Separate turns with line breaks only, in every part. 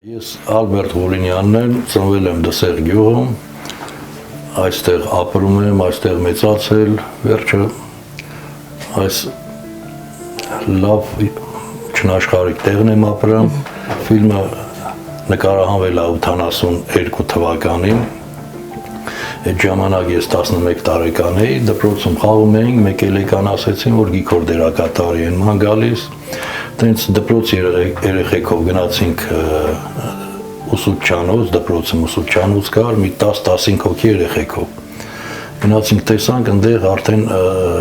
Ես Ալբերտ Ղուլինյանն եմ, ծնվել եմ Դսեղ գյուղում, այստեղ ապրում եմ, այստեղ մեծացել, վերջը այս լավ չնաշխարհիկ տեղն եմ ապրում, ֆիլմը նկարահանվել է 82 թվականին, այդ ժամանակ ես 11 տարեկան էի, դպրոցում խաղում էինք, մեկ ելեկան ասեցին, որ Գիգոր դերակատարի են ման գալիս, տենց դպրոց երեխեքով գնացինք ուսուցչանոց, դպրոցում ուսուցչանոց կար, մի 10-15 հոգի երեխեքով։ Գնացինք տեսանք, ընդեղ արդեն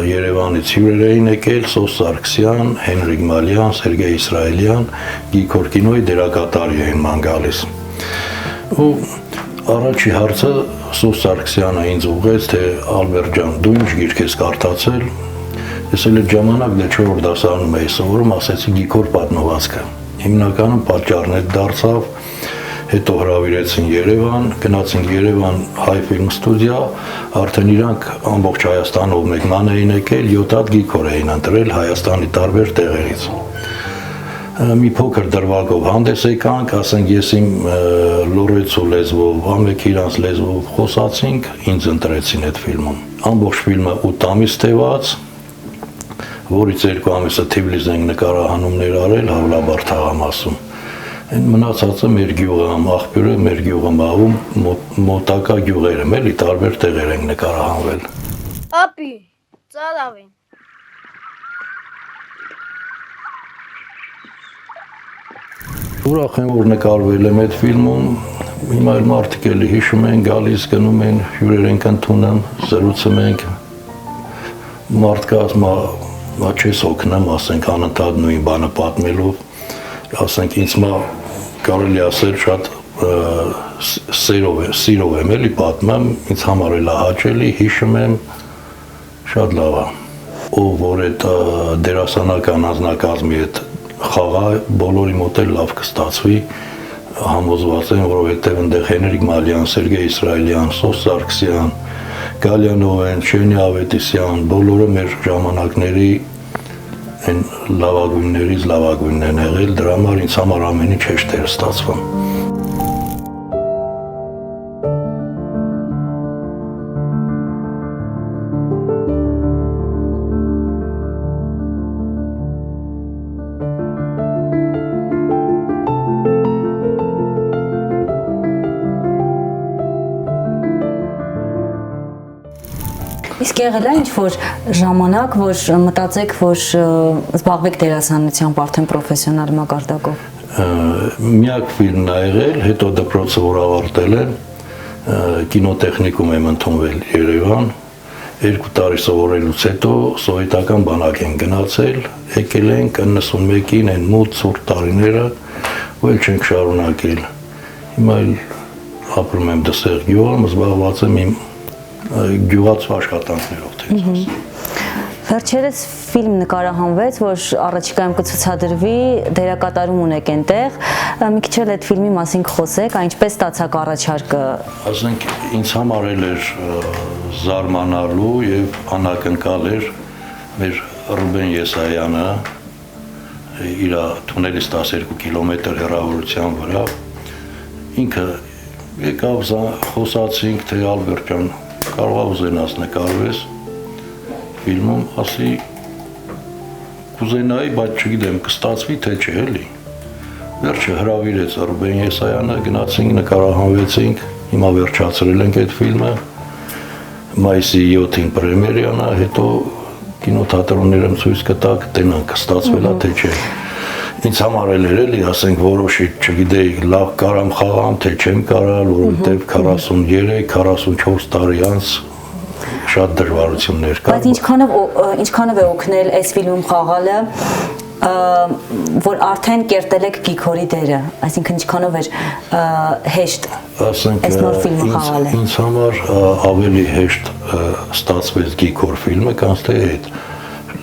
Երևանից հյուրեր էին եկել, Սոս Սարգսյան, Հենրիկ Մալյան, Սերգեյ Իսրայելյան, Գիգոր կինոյի դերակատարի էին ման գալիս։ Ու առաջի հարցը Սոս Սարգսյանը ինձ ուղղեց, թե Ալբերտ ջան, դու ինչ գիրք ես կարդացել։ Ես էլ այդ ժամանակ դե 4-րդ դասարանում էի սովորում, ասեցի Գիգոր պատմվածքը։ Հիմնականում պատճառն այդ դարձավ, հետո հրավիրեցին Երևան, գնացինք Երևան Հայ ֆիլմ ստուդիա, արդեն իրանք ամբողջ Հայաստանով մեկման էին եկել, 7 հատ Գիգոր էին ընտրել Հայաստանի տարբեր տեղերից։ Մի փոքր դրվագով հանդես եկանք, ասենք ես իմ լորեցու լեզվով, ամեկ իրանց լեզվով խոսացինք, ինձ ընտրեցին այդ ֆիլմում։ Ամբողջ ֆիլմը 8 ամիս տևած, որից 2 ամիսը Թիֆլիսում ենք նկարահանումներ արել Հավլաբար թաղամասում։ Այն մնացածը մեր գյուղը, աղբյուրը մեր գյուղը մաղում, մոտակա գյուղերը, էլի տարբեր տեղեր ենք նկարահանվել։
Ապի, ծալավ են։
Ուրախ եմ, որ նկարվել եմ այդ ֆիլմում, հիմա էլ մարդիկ էլի հիշում են, գալիս, գնում են, հյուրեր ենք ընդունում, զրուցում ենք, մարդկա չես օգնեմ, ասենք անընդհատ նույն բանը պատմելով, ասենք ինձ կարելի ասել շատ սիրով եմ էլի պատմեմ, ինձ համար էլ հաճելի, հիշում եմ, շատ լավ է։ Ով որ այդ դերասանական անձնակազմի հետ խաղա, բոլորի մոտ էլ լավ կստացվի, համոզված եմ, որովհետև այնտեղ Հենրիկ Մալյան, Սերգեյ Իսրայելյան, Սոս Սարգսյան, Գալյանովեն, Շենի Ավետիսյան, բոլորը մեր ժամանակների այն լավագույններից լավագույնն են եղել, դրա համար ինձ համար ամեն ինչ հեշտ էր ստացվում։
Իսկ եղել է ինչ-որ ժամանակ, որ մտածեք, որ զբաղվեք դերասանությամբ արդեն պրոֆեսիոնալ մակարդակով։
Միակ ֆիլմն ա եղել, հետո դպրոցը որ ավարտել եմ, կինոտեխնիկում եմ ընդունվել Երևան, 2 տարի սովորելուց հետո սովետական բանակ են գնացել, եկել ենք 91-ին այն մութ ցուրտ տարիները, ու էլ չենք շարունակել։ Հիմա էլ ապրում եմ Դսեղ գյուղում, զբաղված եմ իմ գյուղացու աշխատանքներով տենց ասեմ։
Վերջերս ֆիլմ նկարահանվեց, որ առաջիկայում կցուցադրվի, դերակատարում ունեք այնտեղ, մի քիչ էլ այդ ֆիլմի մասին խոսեք, ինչպես ստացաք առաջարկը։
Ասենք ինձ համար էլ էր զարմանալու եւ անակնկալ էր մեր Ռուբեն Եսայանը իր թունելից 12 կիլոմետր հեռավորության վրա ինքը եկավ խոսացինք, թե Ալբերտ ջան կարող ուզենաս նկարվես ֆիլմում, ասի կուզենայի, բայց չգիտեմ կստացվի թե չէ էլի։ Վերջը հրավիրեց Ռուբեն Եսայանը, գնացինք, նկարահանվեցինք, հիմա վերջացրել ենք այդ ֆիլմը, մայիսի 7-ին պրեմիերան է, հետո կինոթատրոններում ցույց կտա, կտենանք կստացվել է թե չէ։ Ինձ համար էլ էր էլի, ասենք որոշի, չգիտեի, լավ կարամ խաղամ, թե չեմ կարալ, որովհետև 43-44 տարի անց շատ դժվարություններ կար։
Բայց ինչքանով է օգնել այս ֆիլմում խաղալը, որ արդեն կերտել եք Գիգորի դերը, այսինքն ինչքանով էր հեշտ այս նոր ֆիլմը խաղալը։
Ինձ համար ավելի հեշտ ստացվեց Գիգոր ֆիլմը, քան թե այդ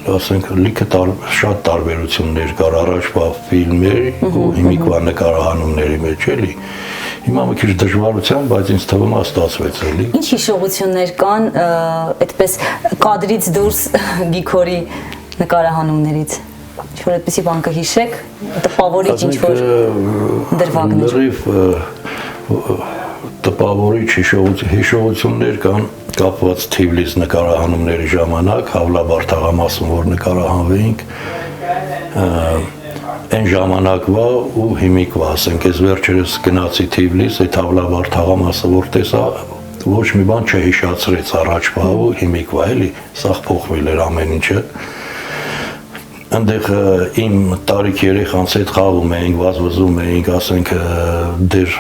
ասենք լիքը շատ տարբերություններ կար առաջվա ֆիլմերի ու հիմիկվա նկարահանումների մեջ էլի։ Հիմա մի քիչ դժվարության, բայց ինձ թվում է ստացվեց էլի։
Ինչ հիշողություններ կան այդպես կադրից դուրս Գիգորի նկարահանումներից։ Ինչ-որ այդպիսի բան կհիշեք, տպավորիչ ինչ-որ դրվագներ։
Լրիվ տպավորիչ հիշողություններ կան կապված Թիֆլիս նկարահանումների ժամանակ, Հավլաբար թաղամասում, որ նկարահանվեինք, այն ժամանակվա ու հիմիկվա, ասենք, ես վերջերս գնացի Թիֆլիս, այդ Հավլաբար թաղամասը, որ տեսա, ոչ մի բան չհիշացրեց առաջվա ու հիմիկվա, էլի, սաղ փոխվել էր ամեն ինչը։ Այնտեղ իմ տարիք երեխանց հետ խաղում էինք, վազվզում էինք, ասենք, դեր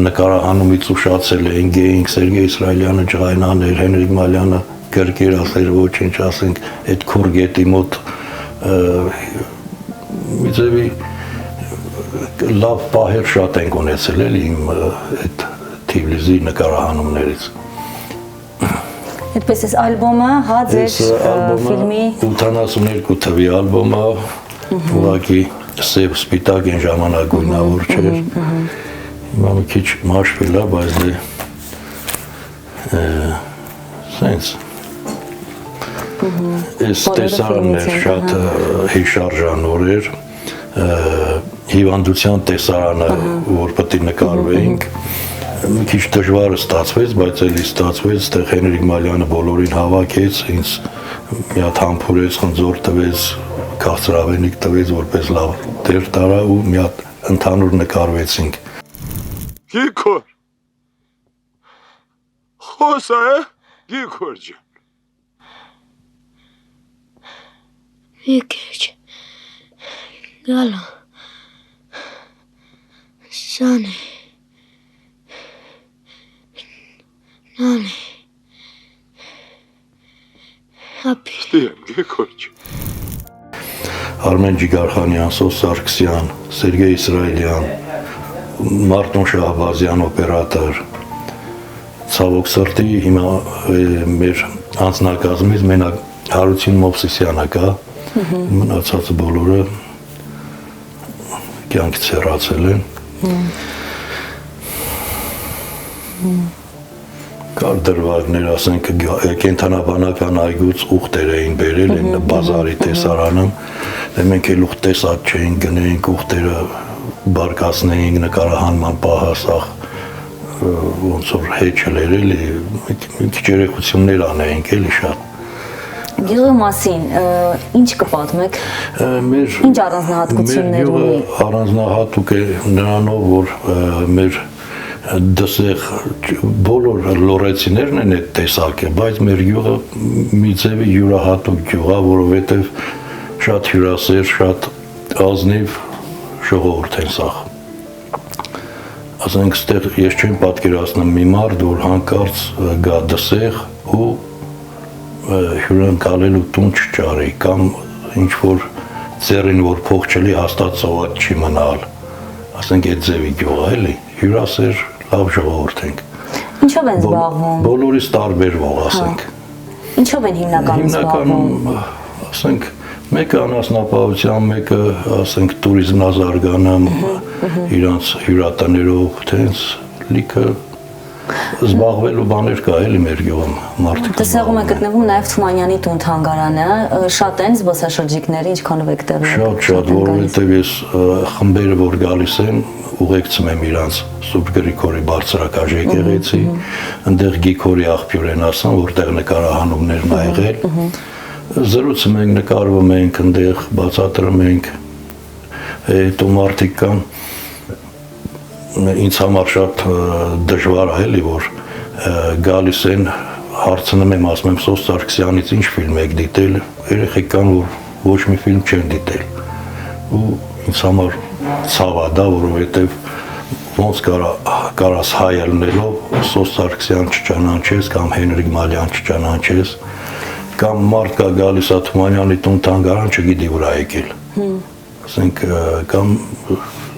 նկարահանումից ուշացել էինք, գեինք, Սերգեյ Իսրայելյանը ջղայնան էր, Հենրիկ Մալյանը գրկեր ասեր, ոչինչ, ասենք, այդ քուրգետի մոտ մի ձևի լավ պահեր շատ ենք ունեցել էլի իմ այդ Թիֆլիսի նկարահանումներից։
Այդպես էս ալբոմը, հա, ձեր ֆիլմի
82 թվի ալբոմը, ուղղակի սև սպիտակ այն ժամանակ գույնավոր չէր։ Հիմա մի քիչ մաշվել է, բայց դե սենց այս տեսարանն էր շատ հիշարժան էր, հիվանդության տեսարանը, որ պետք է նկարվեինք, մի քիչ դժվար ստացվեց, բայց էլի ստացվեց, այդտեղ Հենրիկ Մալյանը բոլորին հավաքեց, ինձ մի հատ համբուրեց, խնձոր տվեց, քաղցրավենիք տվեց, որպես լավ դեր տարա ու մի հատ ընդհանուր նկարվեցինք։
Գիգոր։ Խոսա է, Գիգոր ջան։
Եկեջ, գալա, սան է, նան է, ապի,
Ստիեմ, Գիգոր ջան։
Արմեն Ջիգարխանյան, Սոս Սարգսյան, Սերգեյ Իսրայելյան, Մարտուն Շահբազյան օպերատոր, ցավոք սրտի հիմա մեր անձնակազմից մենակ Հարություն Մովսիսյանը կա, մնացածը բոլորը կյանքից հեռացել են։ Կար դրվագներ, ասենք, կենթանաբանական այգուց ուղտեր էին բերել, այն բազարի տեսարանում, մենք էլ ուղտ տեսակ չէինք, գնեինք ուղտերը բարկացնեինք նկարահանման պահասախ, ոնց որ հեչել էր էլի, մի քիչ երեխություններ անեինք էլի շատ։
Գյուղի մասին ինչ կպատմեք։ Ինչ առանձնահատկություններ ունի։
Մեր առանձնահատուկ է նրանով, որ մեր դսեղ բոլոր լորեցիներն են այդ տեսակը, բայց մեր գյուղը մի ձևի յուրահատուկ գյուղ է, որովհետև շատ հյուրասեր, շատ ազնիվ ժողովուրդ են սաղ։ Ասենք, ստեղ ես չեմ պատկերացնում մի մարդ, որ հանկարծ գա դսեղ ու հյուրընկալելու տուն չճարի, կամ ինչ-որ ձեռին, որ փող չլի, հաստատ ծոված չի մնալ։ Ասենք, այդ ձևի գյուղ է, էլի, հյուրասեր, լավ ժողովուրդ ենք։
Ինչով են զբաղվում։
Բոլորից տարբերվող, ասենք։
Ինչով են հիմնականում զբաղվում։
Ասենք, մեկը անասնապահությամբ, մեկը, ասենք, տուրիզմնազարգանում, իրանց հյուրատներով, տենց լիքը զբաղվելու բաներ կա էլի մեր գյուղում, մարդիկ։
Դսեղում է գտնվում նաև Թումանյանի տուն թանգարանը, շատ են զբոսաշրջիկները, ինչքանով եք տեղի։
Շատ, որովհետև ես խմբերը, որ գալիս են, ուղեկցում եմ իրանց Սուրբ Գրիգորի բարձրակաժ եկեղեցի, այնտեղ Գիգորի աղբյուր են ասան, որտեղ նկարահանումներն ա եղել։ Զրուցում ենք, նկարվում ենք, այնտեղ բացատրում ենք, հետո մարդիկ կան, ինձ համար շատ դժվար է էլի, որ գալիս են, հարցնում եմ, ասում եմ, Սոս Սարգսյանից ինչ ֆիլմ եք դիտել, երեխեք կան, որ ոչ մի ֆիլմ չեն դիտել։ Ու ինձ համար ցավ է դա, որովհետև ոնց կարաս հայ ելնելով Սոս Սարգսյան չճանաչես կամ Հենրիկ Մալյան չճանաչես, կամ մարդ կա գալիս է Թումանյանի տուն թանգարան չգիտի ուր է եկել։ Ասենք, կամ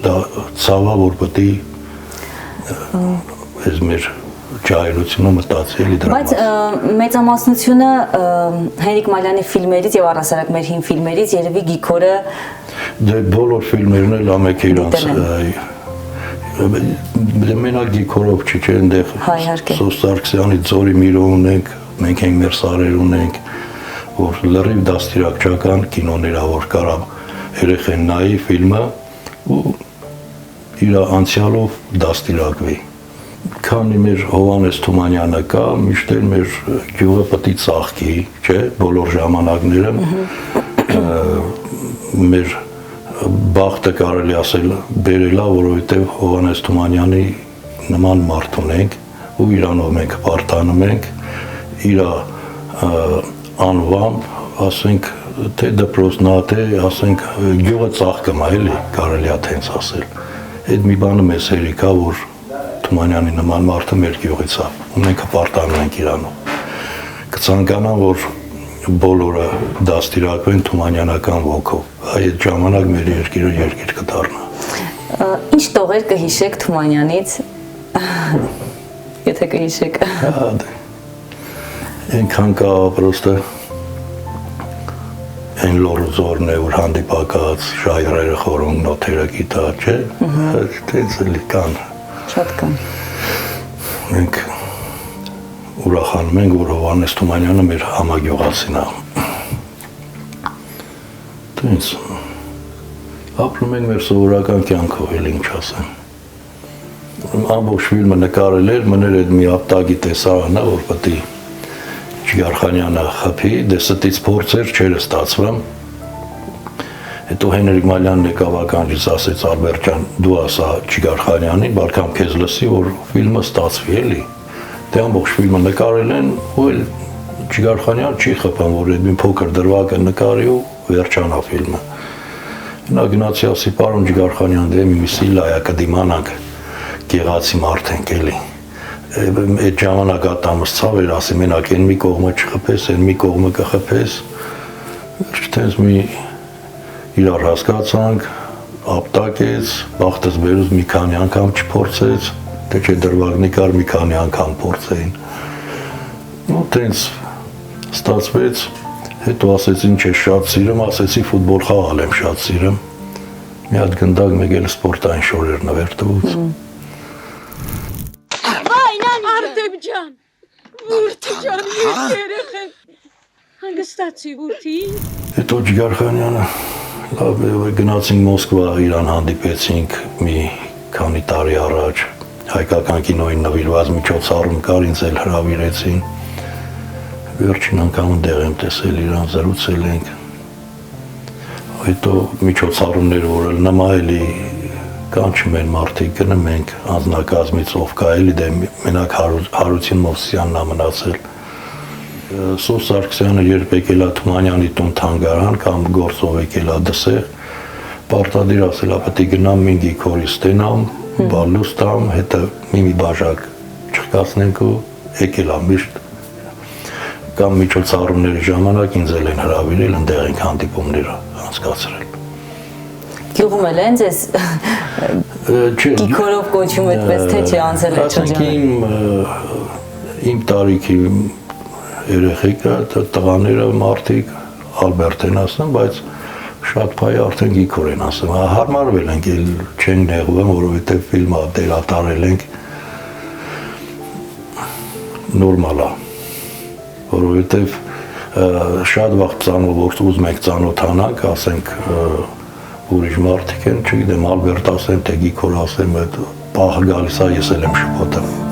դա ցավա, որ պետք է այս մեր ջահելությունը մտածելի դրա
Բայց մեծամասնությունը Հենրիկ Մալյանի ֆիլմերից եւ առասարակ մեր հին ֆիլմերից երևի Գիգորը
դե բոլոր ֆիլմերն էլ ամեկ իրանց մենակ Գիգորով չի, չէ, այնտեղ Սոս Սարգսյանի Ձորի Միրո ունենք, մենք ենք մեր սարեր ունենք, որ լրիվ դաստիարակչական կինոներ ա, որ կարա երեխեն նայի ֆիլմը ու իր անցյալով դաստիարակվի։ Քանի մեր Հովհաննես Թումանյանը կա, միշտ էլ մեր գյուղը պետք է ծաղկի, չէ՞, բոլոր ժամանակները մեր բախտը կարելի ասել բերելա, որովհետև Հովհաննես Թումանյանի նման մարդ ունենք ու իրանով մենք պարտանում ենք իր անվամբ, ասենք, թե դպրոցնա, թե ասենք գյուղը ծաղկում է, էլի կարելի է տենց ասել։ Այդ մի բանը մեզ հերիք է, որ Թումանյանի նման մարդը մեր գյուղից է, ու մենք պարտանում ենք իրանով։ Կցանկանամ, որ բոլորը դաստիարակվեն թումանյանական ոգով։ Այդ ժամանակ մեր երկիրը երկիր կդառնա։
Ինչ տողեր կհիշեք Թումանյանից, եթե կհիշեք։
Այնքան կա պրոստը այն լորուզորն է, որ հանդիպակաց, շայրերը խորոնք, նոթերը գիտա, չէ, տենց էլի կան։
Շատ կան։
Մենք ուրախանում ենք, որ Հովհաննես Թումանյանը մեր համագյուղացին է։ Տենց ապրում ենք մեր սովորական կյանքով, էլ ինչ ասեմ։ Ամբողջ ֆիլմը նկարել էր, մներ այդ մի ապտագի տեսարանը, որ պետք է Ջիգարխանյանը խփի, դե ստից փորձեր չէր ստացվում։ Հետո Հենրիկ Մալյանն եկավ ականջից ասեց Ալբերտ ջան, դու ասա Ջիգարխանյանին, բարգամ քեզ լսի, որ ֆիլմը ստացվի, էլի։ Դե ամբողջ ֆիլմը նկարել են, ու էլ Ջիգարխանյանը չի խփան, որ այդ մի փոքր դրվագը նկարի ու վերջանա ֆիլմը։ Նա գնացի ասի պարոն Ջիգարխանյան, դե մի սիլայա կդիմանանք, գեղացի մարդ ենք, էլի։ Այդ ժամանակ ատամս ցավ էր, ասի մենակ այն մի կողմը չխփես, այն մի կողմը կխփես։ Չտենց մի իրար հասկացանք, ապտակեց, բախտս բերուց մի քանի անգամ չփորձեց, թե չէ դրվագնի կար մի քանի անգամ փորձեին։ Ու տենց ստացվեց, հետո ասեց ինչ է շատ սիրում, ասեցի ֆուտբոլ խաղալ եմ շատ սիրում։ Մի հատ գնդակ մեկ էլ սպորտային շորեր նվեր տվուց։
Ջան, ուրթի ջան, ես երեխեն հանգստացի ուրթի։
Հետո Ջիգարխանյանը լավ գնացինք Մոսկվա, իրան հանդիպեցինք մի քանի տարի առաջ, հայկական կինոյին նվիրված միջոցառում կար, ինձ էլ հրավիրեցին։ Վերջին անգամ դեղ եմ տեսել իրան, զրուցել ենք։ Հետո միջոցառումներ, որ նամա էլի կանչում են մարդիկ, գնում ենք անձնակազմից ով կա էլի, դե մենակ Հարություն Մովսյանն է մնացել։ Սուրբ Սարգսյանը երբ եկել է Թումանյանի տուն թանգարան կամ գործով եկել է Դսեղ, պարտադիր ասել է պետք է գնամ մի գիքորի ստենամ, բալուստամ, հետո մի բաժակ չկացնենք ու եկել է միշտ կամ միջոցառումների ժամանակ ինձ էլ են հրավիրել, ընդեղ ենք հանդիպումներ անցկացրել։
Գյուղում էլ են ձեզ գիքորով կոչում այդպես, թե չի անցել այդ շրջանը։
Իմ տարիքի երեխեքը, տղաները, մարդիկ Ալբերտ են ասում, բայց շատ փայ արդեն գիքոր են ասում։ Հարմարվել ենք, էլ չեն նեղվում, որովհետև ֆիլմը դերատարել ենք նորմալ է, որովհետև շատ վաղ որ ուզում ենք ծանոթանանք, ասենք ուրիշ մարդիկ են, չգիտեմ, Ալբերտ ասեմ, թե գիքոր ասեմ, այդ պահը գալիս է, ես էլ եմ շփոթում։